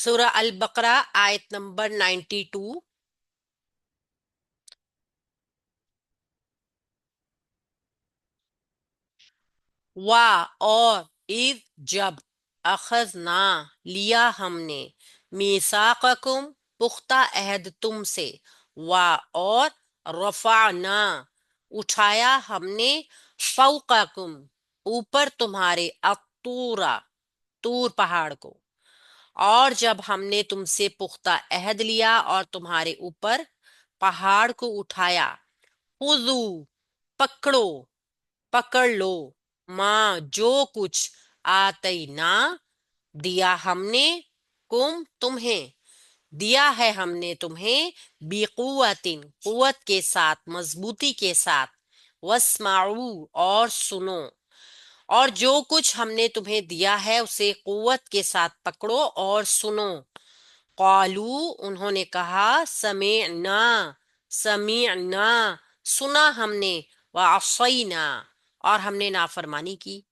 सूरह अल बकरा आयत नंबर 92। वाह और इज जब अखजना लिया हमने मीसाककुम पुख्ता अहद तुमसे। वाह और रफाना उठाया हमने फौकाकुम ऊपर तुम्हारे अतूरा तूर पहाड़ को। और जब हमने तुमसे पुख्ता अहद लिया और तुम्हारे ऊपर पहाड़ को उठाया। खुजू पकड़ो पकड़ लो माँ जो कुछ आते ना दिया हमने कुम तुम्हें दिया है हमने तुम्हें बिकुवतिन कुवत के साथ मजबूती के साथ वस्माऊ और सुनो। और जो कुछ हमने तुम्हें दिया है उसे कुवत के साथ पकड़ो और सुनो। कालू उन्होंने कहा समीअना समीअना सुना हमने व असैना और हमने नाफरमानी की।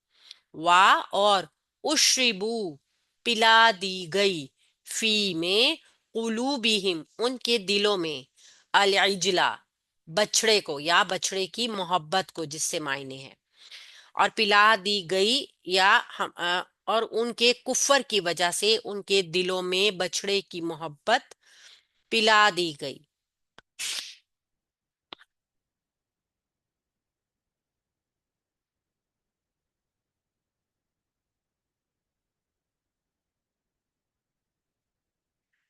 वाह और उश्रिबू पिला दी गई फी में कुलूबिहिम उनके दिलों में अल इजला बछड़े को या बछड़े की मोहब्बत को जिससे मायने हैं। और पिला दी गई या और उनके कुफर की वजह से उनके दिलों में बछड़े की मोहब्बत पिला दी गई।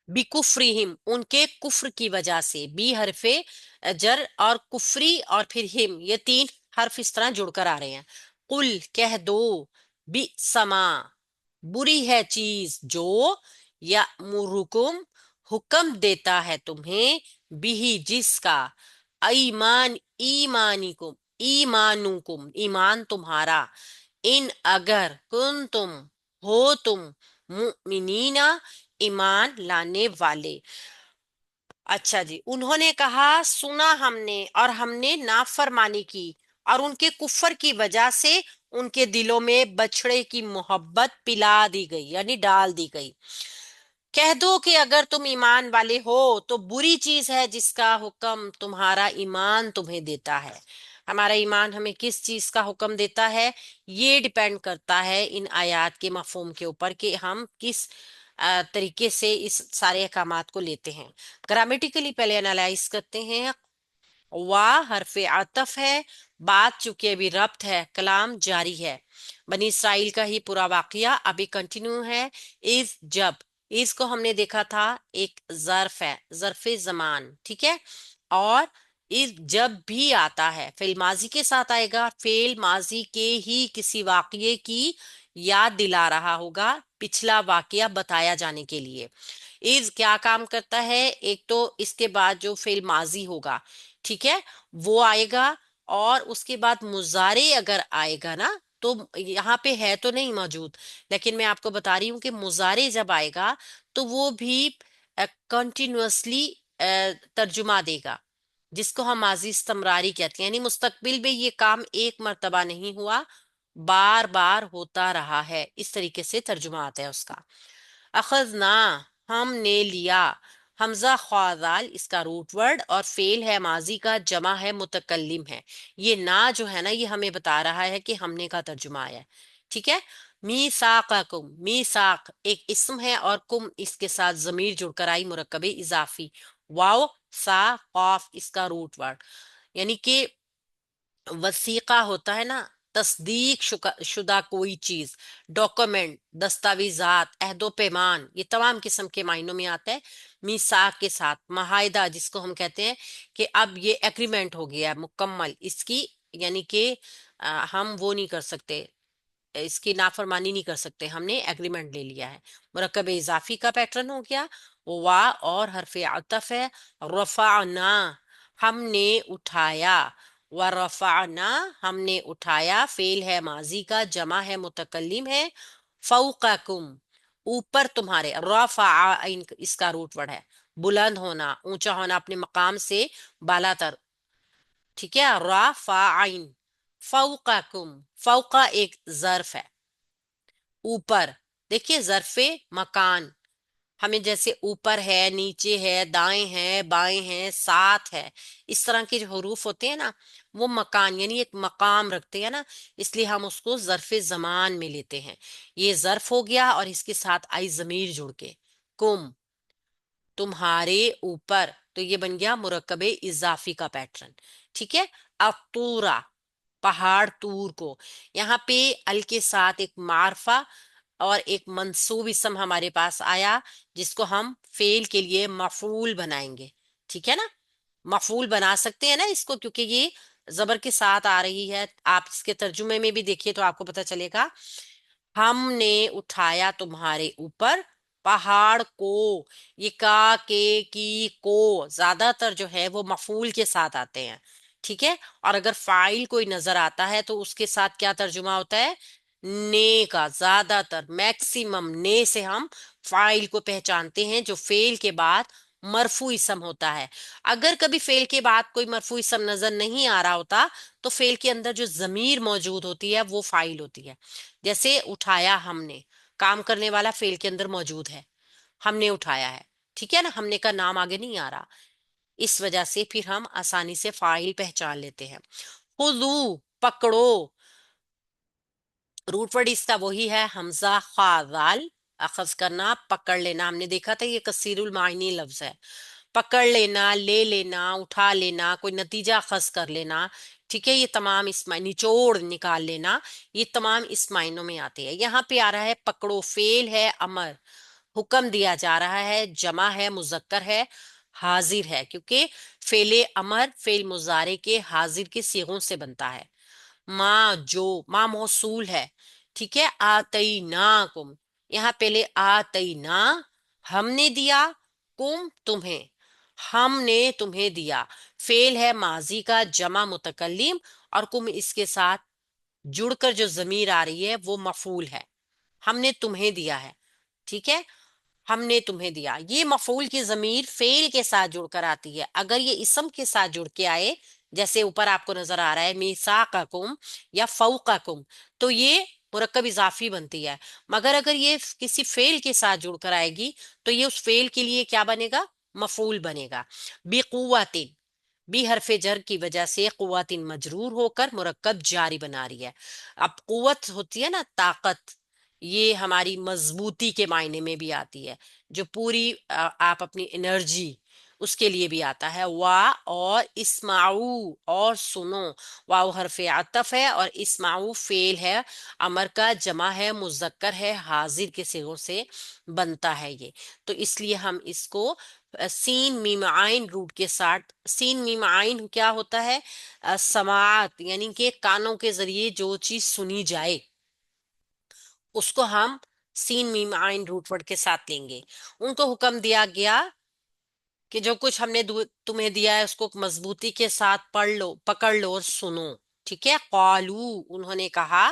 बिकुफ्रिहिम उनके कुफ्र की वजह से बी हरफे जर और कुफरी और फिर हिम ये तीन हर्फ इस तरह जुड़कर आ रहे हैं। कुल कह दो बि समा बुरी है चीज जो या मुरुकुम हुक्म देता है तुम्हें बिही जिसका ईमान ईमानिकुम ईमानुकुम ईमान तुम्हारा इन अगर कुन तुम हो तुम मुमिनीना ईमान लाने वाले। अच्छा जी उन्होंने कहा सुना हमने और हमने नाफरमानी की और उनके कुफर की वजह से उनके दिलों में बछड़े की मोहब्बत पिला दी गई यानी डाल दी गई। कह दो कि अगर तुम ईमान वाले हो तो बुरी चीज है जिसका हुक्म तुम्हारा ईमान तुम्हें देता है। हमारा ईमान हमें किस चीज का हुक्म देता है ये डिपेंड करता है इन आयात के मफहूम के ऊपर कि हम किस तरीके से इस सारे अहकामात को लेते हैं। ग्रामेटिकली पहले एनालाइज करते हैं। वाह हरफे आतफ है। बात चूंकि अभी रब्त है कलाम जारी है। बनी इसराइल का ही पूरा वाकया अभी कंटिन्यू है। इज जब इज को हमने देखा था एक जर्फ है जर्फे जमान ठीक है। और इज जब भी आता है फेल माजी के साथ आएगा फेल माजी के ही किसी वाकये की याद दिला रहा होगा पिछला वाकया बताया जाने के लिए। इज क्या काम करता है एक तो इसके बाद जो फेल माजी होगा ठीक है वो आएगा। और उसके बाद मुजारे अगर आएगा ना तो यहाँ पे है तो नहीं मौजूद लेकिन मैं आपको बता रही हूँ कि मुजारे जब आएगा तो वो भी कंटिन्यूअसली तर्जुमा देगा जिसको हम माजी इस्तमरारी कहते हैं यानी मुस्तकबिल में ये काम एक मर्तबा नहीं हुआ बार बार होता रहा है इस तरीके से तर्जुमा आता है उसका। अखजना हमने लिया हमजा ख्वाजाल इसका रूट वर्ड और फेल है माजी का जमा है मुतकल्लिम है। ये ना जो है ना ये हमें बता रहा है कि हमने का तर्जुमा आया है ठीक है। मीसाकुम मीसाक एक इस्म है और कुम इसके साथ जमीर जुड़कर आई मुरक्कबे इजाफी। वाओ सा कॉफ इसका रूट वर्ड यानी कि वसीका होता है ना तस्दीक शुदा कोई चीज डॉक्यूमेंट दस्तावेजात अहदो पैमान ये तमाम किस्म के मायनों में आता है। मीसाक के साथ माहिदा जिसको हम कहते हैं कि अब ये एग्रीमेंट हो गया है मुकम्मल इसकी यानी कि हम वो नहीं कर सकते इसकी नाफरमानी नहीं कर सकते हमने एग्रीमेंट ले लिया है। मुरक्कब इजाफी का पैटर्न हो गया। वाह और हरफ अतफ है। रफाना हमने उठाया व रफाना हमने उठाया फेल है माजी का जमा है मुतकल्लिम है। फौकाकुम ऊपर तुम्हारे रफा इसका रूट वर्ड है बुलंद होना ऊंचा होना अपने मकाम से बालातर ठीक है। रफाइन फौकाकुम फौका एक जर्फ है ऊपर। देखिए जरफे मकान हमें जैसे ऊपर है, नीचे है, दाएं है, बाएं है, साथ है, इस तरह के जो हरूफ होते हैं ना, वो मकान यानी एक मकाम रखते हैं ना, इसलिए हम उसको ज़र्फ़े ज़मान में लेते हैं। ये ज़र्फ हो गया और इसके साथ आई ज़मीर जुड़ के, कुम, तुम्हारे ऊपर, तो ये बन गया मुरक्कबे इजाफी का पैटर्न। ठीक है। अतूरा, पहाड़ तूर को, यहाँ पे अल के साथ एक मारफा और एक मंसूब इसम हमारे पास आया, जिसको हम फेल के लिए मफूल बनाएंगे। ठीक है ना, मफूल बना सकते हैं ना इसको, क्योंकि ये जबर के साथ आ रही है। आप इसके तर्जुमे में भी देखिए तो आपको पता चलेगा। हमने उठाया तुम्हारे ऊपर पहाड़ को, ये का के की को ज्यादातर जो है वो मफूल के साथ आते हैं। ठीक है। और अगर फाइल कोई नजर आता है तो उसके साथ क्या तर्जुमा होता है, ने का। ज्यादातर मैक्सिमम ने से हम फाइल को पहचानते हैं, जो फेल के बाद मरफू इसम होता है। अगर कभी फेल के बाद कोई मरफू इसम नजर नहीं आ रहा होता, तो फेल के अंदर जो जमीर मौजूद होती है वो फाइल होती है। जैसे उठाया हमने, काम करने वाला फेल के अंदर मौजूद है, हमने उठाया है। ठीक है ना, हमने का नाम आगे नहीं आ रहा, इस वजह से फिर हम आसानी से फाइल पहचान लेते हैं। खुदू, पकड़ो, रूट वर्ड इसका वही है हमजा खाल, अखज करना, पकड़ लेना। हमने देखा था ये कसीरुल मायनी लफ्ज है। पकड़ लेना, ले लेना, उठा लेना, कोई नतीजा अखज कर लेना। ठीक है, ये तमाम इस निचोड़ निकाल लेना, ये तमाम इस मायनों में आते हैं। यहाँ पे आ रहा है पकड़ो, फेल है अमर, हुक्म दिया जा रहा है, जमा है, मुजक्कर है, हाजिर है, क्योंकि फेले अमर फेल मुजारे के हाजिर के सीगों से बनता है। माँ जो, माँ मौसूल है। ठीक है। आतई ना कुम, यहाँ पहले आतई ना, हमने दिया, कुम तुम्हें, हमने तुम्हें दिया। फेल है माजी का, जमा मुतकल्लिम, और कुम इसके साथ जुड़कर जो जमीर आ रही है वो मफूल है। हमने तुम्हें दिया है। ठीक है, हमने तुम्हें दिया, ये मफूल की जमीर फेल के साथ जुड़कर आती है। अगर ये इसम के साथ जुड़ के आए, जैसे ऊपर आपको नजर आ रहा है मीसाकुम या फौकाकुम, तो ये मुरक्कब इजाफी बनती है। मगर अगर ये किसी फेल के साथ जुड़कर आएगी, तो ये उस फेल के लिए क्या बनेगा, मफूल बनेगा। बेकुव्वतिन, बी हरफे जर की वजह से कुव्वतिन मजरूर होकर मुरक्कब जारी बना रही है। अब कुव्वत होती है ना ताकत, ये हमारी मजबूती के मायने में भी आती है, जो पूरी आप अपनी एनर्जी, उसके लिए भी आता है। वा और इस्माऊ, और सुनो, वाव हरफे अतफ है और इस्माऊ फेल है अमर का, जमा है, मुजक्कर है, हाजिर के सिगों से बनता है ये। तो इसलिए हम इसको सीन मीम आइन रूट के साथ, सीन मीम आइन क्या होता है, समात, यानी कि कानों के जरिए जो चीज सुनी जाए उसको हम सीन मीम आइन रूट वर्ड के साथ लेंगे। उनको हुक्म दिया गया कि जो कुछ हमने तुम्हें दिया है उसको मजबूती के साथ पढ़ लो, पकड़ लो और सुनो। ठीक है। कालू, उन्होंने कहा।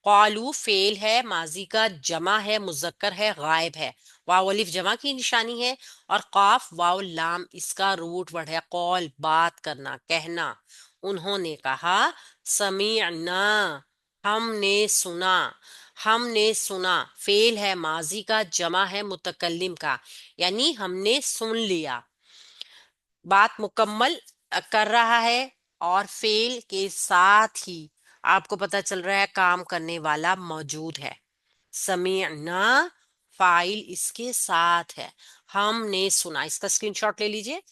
कालू फेल है माजी का, जमा है, मुजक्कर है, गायब है, वाव अलिफ जमा की निशानी है, और काफ वाव लाम इसका रूट वर्ड है। कौल, बात करना, कहना। उन्होंने कहा, समीअना, हमने सुना। हमने सुना फेल है माजी का, जमा है मुतकल्लिम का, यानी हमने सुन लिया। बात मुकम्मल कर रहा है, और फेल के साथ ही आपको पता चल रहा है काम करने वाला मौजूद है। समीअना फाइल इसके साथ है, हमने सुना। इसका स्क्रीनशॉट ले लीजिए।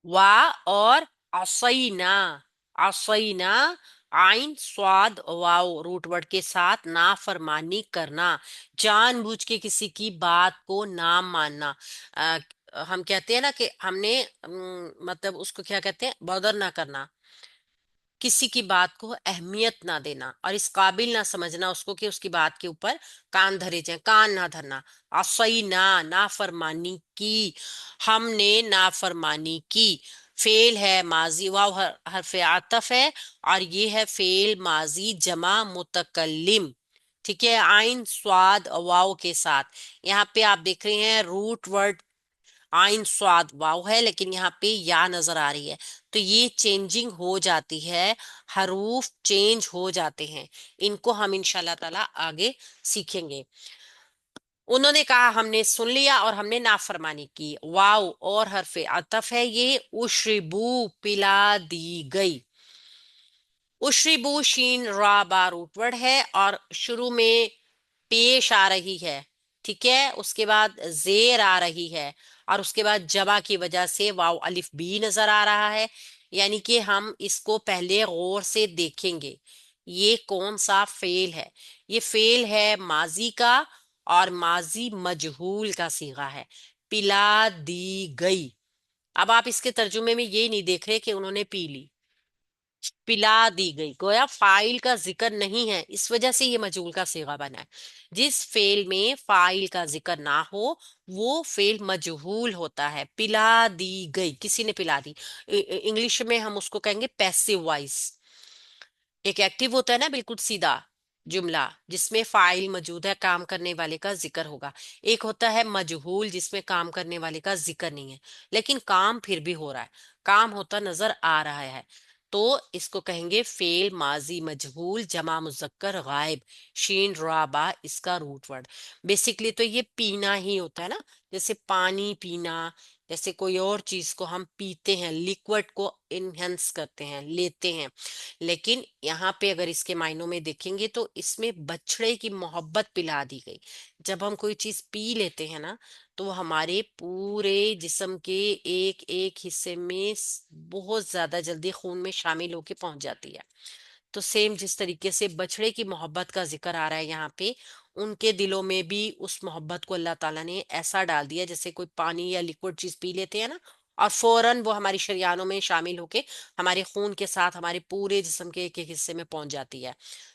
वा और असैना, असैना, आइन स्वाद वाव रूट वर्ड के साथ नाफरमानी करना, जानबूझ के किसी की बात को ना मानना। अ, हम कहते हैं ना कि हमने मतलब उसको क्या कहते हैं, बदर ना करना, किसी की बात को अहमियत ना देना और इस काबिल ना समझना उसको कि उसकी बात के ऊपर कान धरे जाए, कान ना धरना। असई ना, नाफरमानी की, हमने नाफरमानी की। फेल है माजी, वाव हरफ आतफ है, और ये है फेल माजी जमा मुतकल्लिम। ठीक है, आइन स्वाद वाव के साथ। यहाँ पे आप देख रहे हैं रूट वर्ड आइन स्वाद वाव है, लेकिन यहाँ पे या नजर आ रही है, तो ये चेंजिंग हो जाती है, हरूफ चेंज हो जाते हैं। इनको हम इंशाल्लाह ताला आगे सीखेंगे। उन्होंने कहा हमने सुन लिया और हमने नाफरमानी की। वाव और हरफे अतफ है ये, उशरिबू पिला दी गई। उशरिबू शीन रा बा रूट वर्ड है और शुरू में पेश आ रही है, ठीक है, उसके बाद जेर आ रही है और उसके बाद जबा की वजह से वाव अलिफ बी नजर आ रहा है। यानी कि हम इसको पहले गौर से देखेंगे। ये कौन सा फेल है? ये फेल है माजी का, और माजी मजहूल का सीगा है। पिला दी गई। अब आप इसके तर्जुमे में ये नहीं देख रहे कि उन्होंने पी ली, पिला दी गई, गोया फाइल का जिक्र नहीं है, इस वजह से ये मजहूल का सीगा बना है। जिस फेल में फाइल का जिक्र ना हो वो फेल मजहूल होता है। पिला दी गई, किसी ने पिला दी। इंग्लिश में हम उसको कहेंगे पैसिव वॉइस। एक एक्टिव होता है ना, बिल्कुल सीधा जुमला जिसमें फाइल मौजूद है, काम करने वाले का जिक्र होगा। एक होता है मजहूल जिसमें काम करने वाले का जिक्र नहीं है, लेकिन काम फिर भी हो रहा है, काम होता नजर आ रहा है। तो इसको कहेंगे फेल माजी मजहूल जमा मुजक्कर गायब। शीन राबा इसका रूट वर्ड। बेसिकली तो ये पीना ही होता है ना, जैसे पानी पीना, जैसे कोई और चीज को हम पीते हैं, लिक्विड को इनहेंस करते हैं, लेते हैं। लेकिन यहाँ पे अगर इसके मायनों में देखेंगे तो इसमें बछड़े की मोहब्बत पिला दी गई। जब हम कोई चीज पी लेते हैं ना, तो वो हमारे पूरे जिस्म के एक एक हिस्से में बहुत ज्यादा जल्दी खून में शामिल होके पहुंच जाती है। तो सेम जिस तरीके से बछड़े की मोहब्बत का जिक्र आ रहा है यहाँ पे, उनके दिलों में भी उस मोहब्बत को अल्लाह ताला ने ऐसा डाल दिया, जैसे कोई पानी या लिक्विड चीज पी लेते हैं ना, और फौरन वो हमारी शरियानों में शामिल होके हमारे खून के साथ हमारे पूरे जिस्म के एक एक हिस्से में पहुंच जाती है।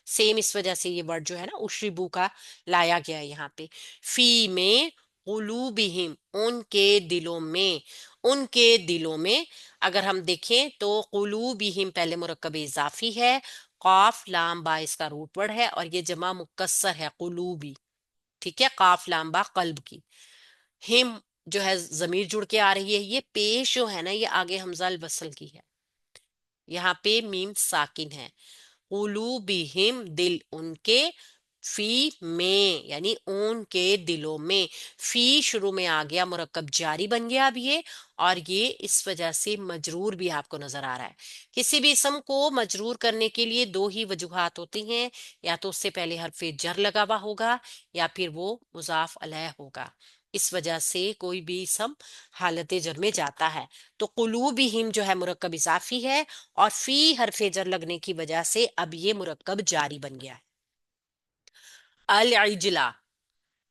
सेम इस वजह से ये वर्ड जो है ना उशरीबू का लाया गया है यहाँ पे। फी में कुलूबिहिम, उनके दिलों में, उनके दिलों में। अगर हम देखें तो कुलूबिहिम पहले मुरक्कब इजाफी है, काफ लाम बा इसका रूट वर्ड है और ये जमा मुकस्सर है कुलूबी, ठीक है, काफ लाम बा कल्ब की। हिम जो है जमीर जुड़ के आ रही है, ये पेश जो है ना ये आगे हमजा अल वसल की है, यहाँ पे मीम साकिन है। कुलूबिहिम दिल उनके, फी में यानी उनके दिलों में। फी शुरू में आ गया, मुरक्कब जारी बन गया अब ये, और ये इस वजह से मजरूर भी आपको नजर आ रहा है। किसी भी इसम को मजरूर करने के लिए दो ही वजूहात होती हैं, या तो उससे पहले हरफ जर लगा हुआ होगा या फिर वो मुजाफ अलैह होगा। इस वजह से कोई भी इसम हालत जर में जाता है। तो कुलूबिहिम जो है मुरक्कब इजाफी है, और फी हरफे जर लगने की वजह से अब ये मुरक्कब जारी बन गया है। अल इजला,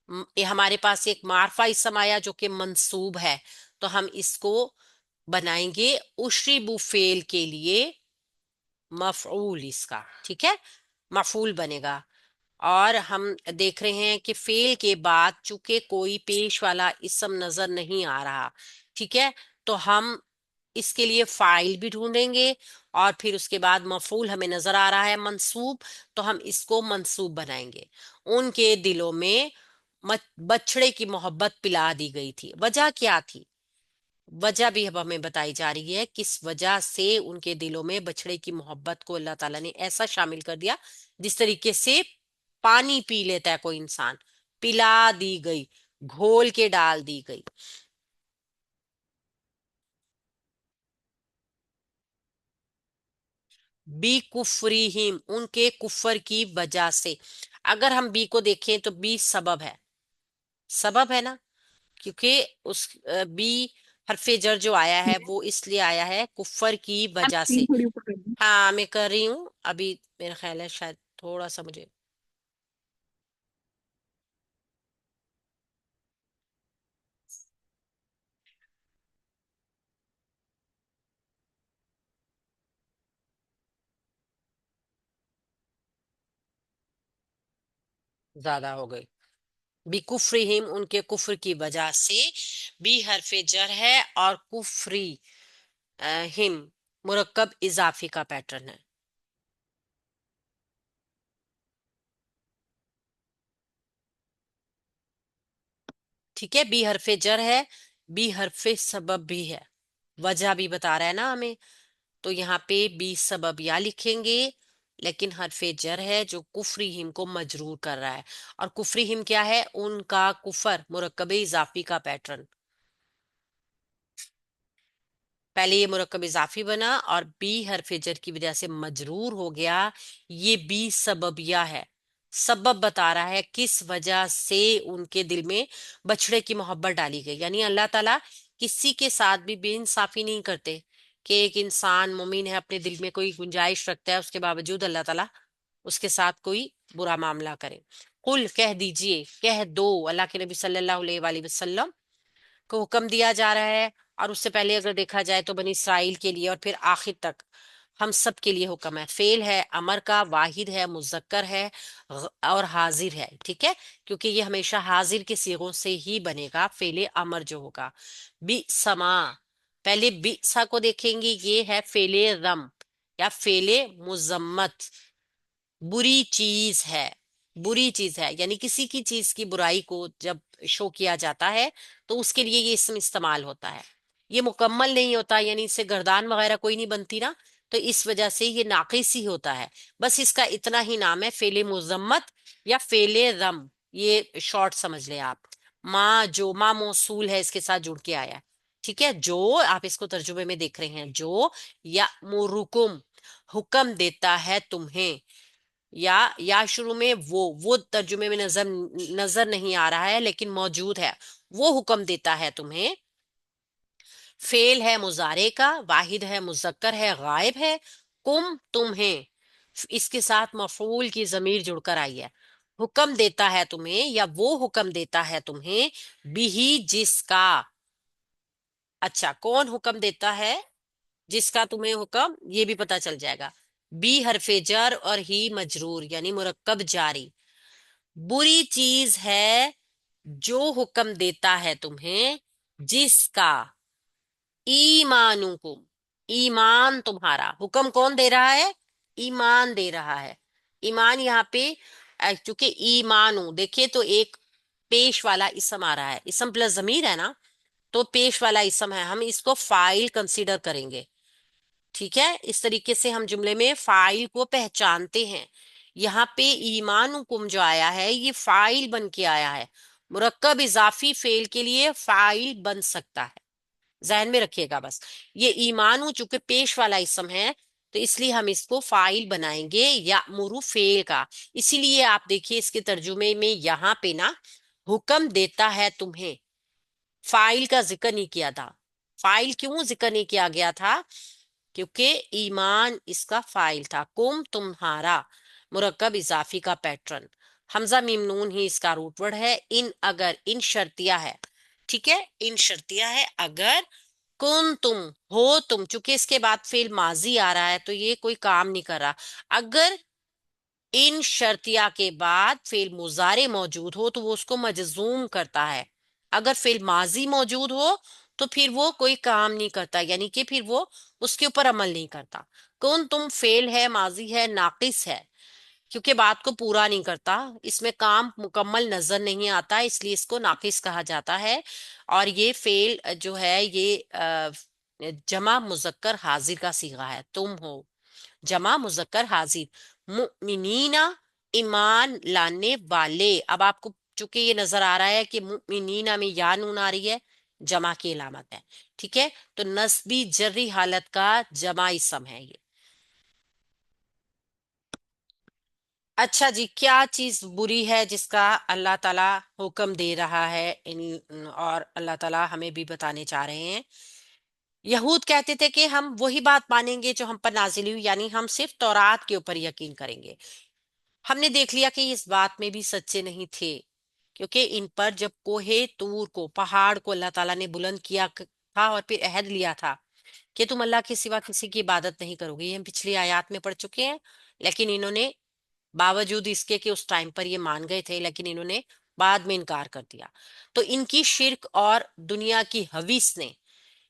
ये हमारे पास एक मारफा इसम आया जो कि मंसूब है, तो हम इसको बनाएंगे उशरीबु फेल के लिए मफऊल इसका, ठीक है, मफूल बनेगा। और हम देख रहे हैं कि फेल के बाद चूंकि कोई पेश वाला इसम नजर नहीं आ रहा, ठीक है, तो हम इसके लिए फाइल भी ढूंढेंगे, और फिर उसके बाद मफूल हमें नजर आ रहा है मंसूब, तो हम इसको मंसूब बनाएंगे। उनके दिलों में बछड़े की मोहब्बत पिला दी गई थी। वजह क्या थी? वजह भी अब हमें बताई जा रही है, किस वजह से उनके दिलों में बछड़े की मोहब्बत को अल्लाह ताला ने ऐसा शामिल कर दिया, जिस तरीके से पानी पी लेता है कोई इंसान, पिला दी गई, घोल के डाल दी गई। बी कुफरीहिम, उनके कुफर की वजह से। अगर हम बी को देखें तो बी सबब है, सबब है ना, क्योंकि उस बी हरफे जर जो आया है वो इसलिए आया है कुफर की आप वजह स्क्रीन से। थोड़ी ऊपर कर दी। हाँ मैं कर रही हूँ अभी, मेरा ख्याल है शायद थोड़ा सा मुझे ज्यादा हो गई। बी कुफरीहिम, उनके कुफर की वजह से। बी हरफे जर है और कुफरी हिम मुरक्कब इजाफी का पैटर्न है, ठीक है। बी हरफे जर है, बी हरफे सबब भी है, वजह भी बता रहा है ना हमें। تو یہاں پہ بی سبب یا لکھیں گے، لیکن حرف جر ہے جو کفرہم کو مجرور کر رہا ہے، اور کفرہم کیا ہے؟ ان کا کفر، مرکب اضافی کا پیٹرن. پہلے یہ مرکب اضافی بنا اور بی حرف جر کی وجہ سے مجرور ہو گیا. یہ بی سببیہ ہے، سبب بتا رہا ہے کس وجہ سے ان کے دل میں بچڑے کی محبت ڈالی گئی. یعنی اللہ تعالیٰ کسی کے ساتھ بھی بے انصافی نہیں کرتے کہ ایک انسان مومن ہے، اپنے دل میں کوئی گنجائش رکھتا ہے، اس کے باوجود اللہ تعالیٰ اس کے ساتھ کوئی برا معاملہ کرے. قل کہہ دیجئے، کہہ دو، اللہ کے نبی صلی اللہ علیہ وآلہ وسلم کو حکم دیا جا رہا ہے. اور اس سے پہلے اگر دیکھا جائے تو بنی اسرائیل کے لیے اور پھر آخر تک ہم سب کے لیے حکم ہے. فعل ہے امر کا، واحد ہے، مذکر ہے، اور حاضر ہے. ٹھیک ہے، کیونکہ یہ ہمیشہ حاضر کے صیغوں سے ہی بنے گا فعل امر جو ہوگا. بی سما، پہلے بی سا کو دیکھیں گے، یہ ہے فعل رم یا فعل مذمت، بری چیز ہے. بری چیز ہے یعنی کسی کی چیز کی برائی کو جب شو کیا جاتا ہے تو اس کے لیے یہ اسم استعمال ہوتا ہے. یہ مکمل نہیں ہوتا، یعنی اس سے گردان وغیرہ کوئی نہیں بنتی نا، تو اس وجہ سے یہ ناقص ہی ہوتا ہے. بس اس کا اتنا ہی نام ہے فعل مذمت یا فعل رم. یہ شارٹ سمجھ لیں آپ. ماں، جو ماں موصول ہے، اس کے ساتھ جڑ کے آیا ہے. ٹھیک ہے، جو آپ اس کو ترجمے میں دیکھ رہے ہیں، جو یا مرکم حکم دیتا ہے تمہیں، یا شروع میں وہ ترجمے میں نظر نہیں آ رہا ہے لیکن موجود ہے. وہ حکم دیتا ہے تمہیں، فعل ہے مضارع کا، واحد ہے، مذکر ہے، غائب ہے. کم تمہیں، اس کے ساتھ مفعول کی ضمیر جڑ کر آئی ہے. حکم دیتا ہے تمہیں یا وہ حکم دیتا ہے تمہیں، بھی جس کا. اچھا، کون حکم دیتا ہے؟ جس کا تمہیں حکم، یہ بھی پتا چل جائے گا. بی حرف جر اور ہی مجرور یعنی مرکب جاری. بری چیز ہے جو حکم دیتا ہے تمہیں، جس کا ایمانکم، ایمان تمہارا. حکم کون دے رہا ہے؟ ایمان دے رہا ہے. ایمان یہاں پہ چونکہ ایمانو دیکھیں تو ایک پیش والا اسم آ رہا ہے، اسم پلس ضمیر ہے نا، تو پیش والا اسم ہے، ہم اس کو فاعل کنسیڈر کریں گے. ٹھیک ہے، اس طریقے سے ہم جملے میں فاعل کو پہچانتے ہیں. یہاں پہ ایمانکم جو آیا ہے یہ فاعل بن کے آیا ہے. مرکب اضافی فعل کے لیے فاعل بن سکتا ہے، ذہن میں رکھیے گا. بس یہ ایمانو چونکہ پیش والا اسم ہے تو اس لیے ہم اس کو فاعل بنائیں گے یا مرو فعل کا. اسی لیے آپ دیکھیے اس کے ترجمے میں یہاں پہ نا حکم دیتا ہے تمہیں، فاعل کا ذکر نہیں کیا تھا. فاعل کیوں ذکر نہیں کیا گیا تھا؟ کیونکہ ایمان اس کا فاعل تھا. کم تمہارا، مرکب اضافی کا پیٹرن. حمزہ میم نون ہی اس کا روٹ ورڈ ہے. ان اگر، ان شرطیہ ہے. ٹھیک ہے، ان شرطیہ ہے. اگر کن تم ہو تم، چونکہ اس کے بعد فعل ماضی آ رہا ہے تو یہ کوئی کام نہیں کر رہا. اگر ان شرطیہ کے بعد فعل مضارع موجود ہو تو وہ اس کو مجزوم کرتا ہے. اگر فعل ماضی موجود ہو تو پھر وہ کوئی کام نہیں کرتا، یعنی کہ پھر وہ اس کے اوپر عمل نہیں کرتا. کون تم فعل ہے، ماضی ہے، ناقص ہے، کیونکہ بات کو پورا نہیں کرتا، اس میں کام مکمل نظر نہیں آتا، اس لیے اس کو ناقص کہا جاتا ہے. اور یہ فعل جو ہے یہ جمع مذکر حاضر کا صیغہ ہے. تم ہو جمع مذکر حاضر. مؤمنین، ایمان لانے والے. اب آپ کو چونکہ یہ نظر آ رہا ہے کہ مؤمنین میں یا نون آ رہی ہے، جمع کی علامت ہے. ٹھیک ہے، تو نسبی جری حالت کا جمع اسم ہے یہ. اچھا جی، کیا چیز بری ہے جس کا اللہ تعالیٰ حکم دے رہا ہے اور اللہ تعالیٰ ہمیں بھی بتانے چاہ رہے ہیں؟ یہود کہتے تھے کہ ہم وہی بات مانیں گے جو ہم پر نازل ہوئی، یعنی ہم صرف تورات کے اوپر یقین کریں گے. ہم نے دیکھ لیا کہ یہ اس بات میں بھی سچے نہیں تھے، کیونکہ ان پر جب کوہ طور کو، پہاڑ کو اللہ تعالیٰ نے بلند کیا تھا اور پھر عہد لیا تھا کہ تم اللہ کے سوا کسی کی عبادت نہیں کرو گے، یہ ہم پچھلی آیات میں پڑھ چکے ہیں. لیکن انہوں نے باوجود اس کے کہ اس ٹائم پر یہ مان گئے تھے، لیکن انہوں نے بعد میں انکار کر دیا. تو ان کی شرک اور دنیا کی حویث نے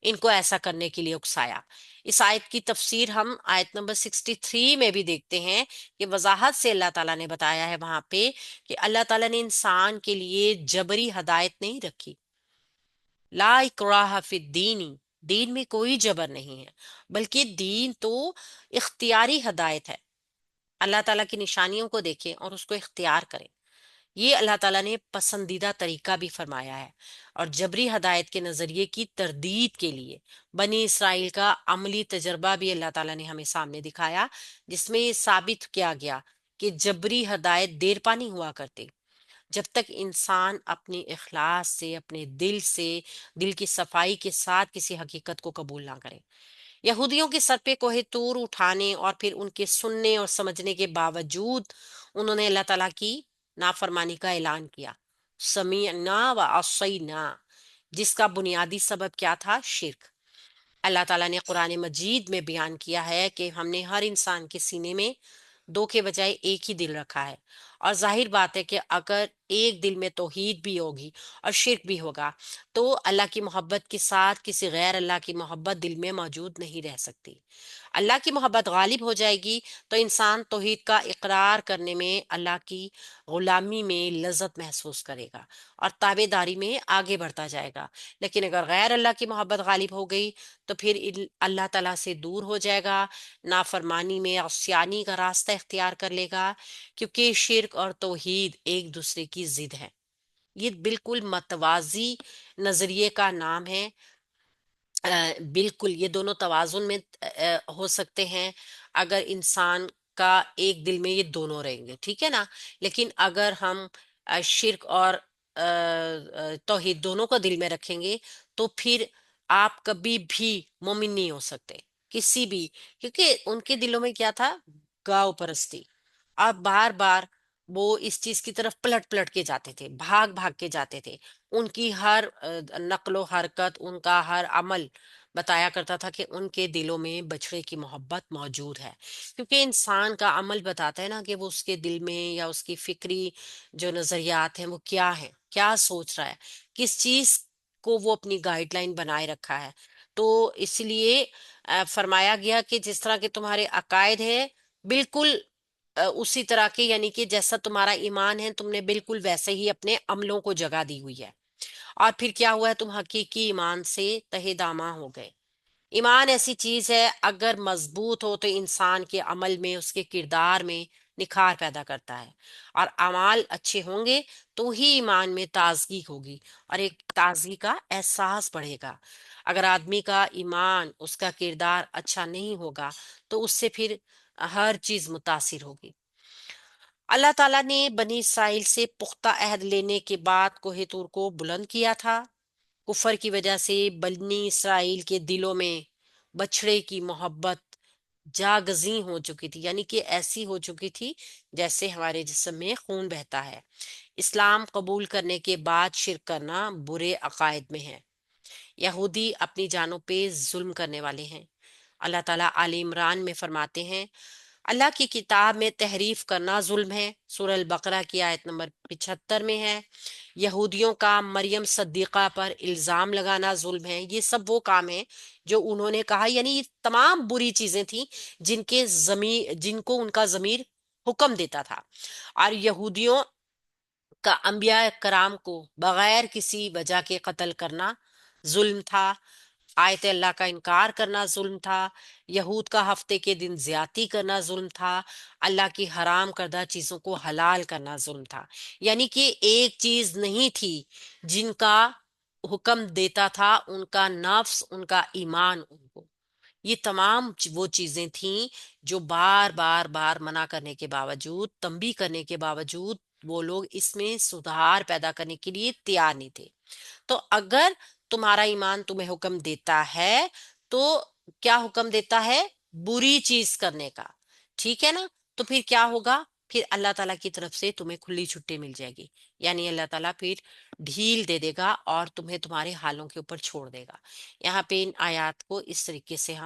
ان کو ایسا کرنے کے لیے اکسایا. اس آیت کی تفسیر ہم آیت نمبر 63 میں بھی دیکھتے ہیں کہ وضاحت سے اللہ تعالیٰ نے بتایا ہے وہاں پہ کہ اللہ تعالیٰ نے انسان کے لیے جبری ہدایت نہیں رکھی. لا اکراہ فی الدین، دین میں کوئی جبر نہیں ہے، بلکہ دین تو اختیاری ہدایت ہے۔ اللہ تعالیٰ کی نشانیوں کو دیکھیں اور اس کو اختیار کریں، یہ اللہ تعالیٰ نے پسندیدہ طریقہ بھی فرمایا ہے۔ اور جبری ہدایت کے نظریے کی تردید کے لیے بنی اسرائیل کا عملی تجربہ بھی اللہ تعالیٰ نے ہمیں سامنے دکھایا، جس میں یہ ثابت کیا گیا کہ جبری ہدایت دیر پا نہیں ہوا کرتی جب تک انسان اپنی اخلاص سے، اپنے دل سے، دل کی صفائی کے ساتھ کسی حقیقت کو قبول نہ کرے۔ یہودیوں کے سر پہ کوہ طور اٹھانے اور پھر ان کے سننے اور سمجھنے کے باوجود انہوں نے اللہ تعالیٰ کی نافرمانی کا اعلان کیا، سمیعنا و عصینا، جس کا بنیادی سبب کیا تھا؟ شرک۔ اللہ تعالیٰ نے قرآن مجید میں بیان کیا ہے کہ ہم نے ہر انسان کے سینے میں دو کے بجائے ایک ہی دل رکھا ہے، اور ظاہر بات ہے کہ اگر ایک دل میں توحید بھی ہوگی اور شرک بھی ہوگا تو اللہ کی محبت کے ساتھ کسی غیر اللہ کی محبت دل میں موجود نہیں رہ سکتی۔ اللہ کی محبت غالب ہو جائے گی تو انسان توحید کا اقرار کرنے میں، اللہ کی غلامی میں لذت محسوس کرے گا اور تابع داری میں آگے بڑھتا جائے گا۔ لیکن اگر غیر اللہ کی محبت غالب ہو گئی تو پھر اللہ تعالیٰ سے دور ہو جائے گا، نافرمانی میں عصیانی کا راستہ اختیار کر لے گا، کیونکہ شرک اور توحید ایک دوسرے کی ضد ہے۔ یہ بالکل متوازی نظریے کا نام ہے۔ بالکل یہ دونوں توازن میں ہو سکتے ہیں اگر انسان کا ایک دل میں یہ دونوں رہیں گے، ٹھیک ہے نا۔ لیکن اگر ہم شرک اور توحید دونوں کو دل میں رکھیں گے تو پھر آپ کبھی بھی مومن نہیں ہو سکتے کسی بھی، کیونکہ ان کے دلوں میں کیا تھا؟ گاؤ پرستی۔ آپ بار بار وہ اس چیز کی طرف پلٹ پلٹ کے جاتے تھے، بھاگ بھاگ کے جاتے تھے۔ ان کی ہر نقل و حرکت، ان کا ہر عمل بتایا کرتا تھا کہ ان کے دلوں میں بچھڑے کی محبت موجود ہے، کیونکہ انسان کا عمل بتاتا ہے نا کہ وہ اس کے دل میں یا اس کی فکری جو نظریات ہیں وہ کیا ہے، کیا سوچ رہا ہے، کس چیز کو وہ اپنی گائیڈ لائن بنائے رکھا ہے۔ تو اس لیے فرمایا گیا کہ جس طرح کے تمہارے عقائد ہیں بالکل اسی طرح کے، یعنی کہ جیسا تمہارا ایمان ہے تم نے بالکل ویسے ہی اپنے عملوں کو جگہ دی ہوئی ہے۔ اور پھر کیا ہوا ہے؟ تم حقیقی ایمان سے تہ داماں ہو گئے۔ ایمان ایسی چیز ہے اگر مضبوط ہو تو انسان کے عمل میں، اس کے کردار میں نکھار پیدا کرتا ہے، اور اعمال اچھے ہوں گے تو ہی ایمان میں تازگی ہوگی اور ایک تازگی کا احساس بڑھے گا۔ اگر آدمی کا ایمان، اس کا کردار اچھا نہیں ہوگا تو اس سے پھر ہر چیز متاثر ہوگی۔ اللہ تعالیٰ نے بنی اسرائیل سے پختہ عہد لینے کے بعد کوہ طور کو بلند کیا تھا۔ کفر کی وجہ سے بنی اسرائیل کے دلوں میں بچھڑے کی محبت جاگزیں ہو چکی تھی، یعنی کہ ایسی ہو چکی تھی جیسے ہمارے جسم میں خون بہتا ہے۔ اسلام قبول کرنے کے بعد شرک کرنا برے عقائد میں ہے۔ یہودی اپنی جانوں پہ ظلم کرنے والے ہیں۔ اللہ تعالیٰ آل عمران میں فرماتے ہیں، اللہ کی کتاب میں تحریف کرنا ظلم ہے، سورہ البقرہ کی آیت نمبر 75 میں ہے۔ یہودیوں کا مریم صدیقہ پر الزام لگانا ظلم ہے۔ یہ سب وہ کام ہیں جو انہوں نے کہا، یعنی یہ تمام بری چیزیں تھیں جن کو ان کا ضمیر حکم دیتا تھا۔ اور یہودیوں کا انبیاء کرام کو بغیر کسی وجہ کے قتل کرنا ظلم تھا، آیت اللہ کا انکار کرنا ظلم تھا، یہود کا ہفتے کے دن زیادتی کرنا ظلم تھا، اللہ کی حرام کردہ چیزوں کو حلال کرنا ظلم تھا۔ یعنی کہ ایک چیز نہیں تھی جن کا حکم دیتا تھا ان کا نفس، ان کا ایمان ان کو۔ یہ تمام وہ چیزیں تھیں جو بار بار بار منع کرنے کے باوجود، تنبیہ کرنے کے باوجود وہ لوگ اس میں سدھار پیدا کرنے کے لیے تیار نہیں تھے۔ تو اگر تمہارا ایمان تمہیں حکم دیتا ہے تو کیا حکم دیتا ہے؟ بری چیز کرنے کا، ٹھیک ہے نا۔ تو پھر کیا ہوگا؟ پھر اللہ تعالیٰ کی طرف سے تمہیں کھلی چھٹی مل جائے گی، یعنی اللہ تعالیٰ پھر ڈھیل دے دے گا اور تمہیں تمہارے حالوں کے اوپر چھوڑ دے گا۔ یہاں پہ ان آیات کو اس طریقے سے ہم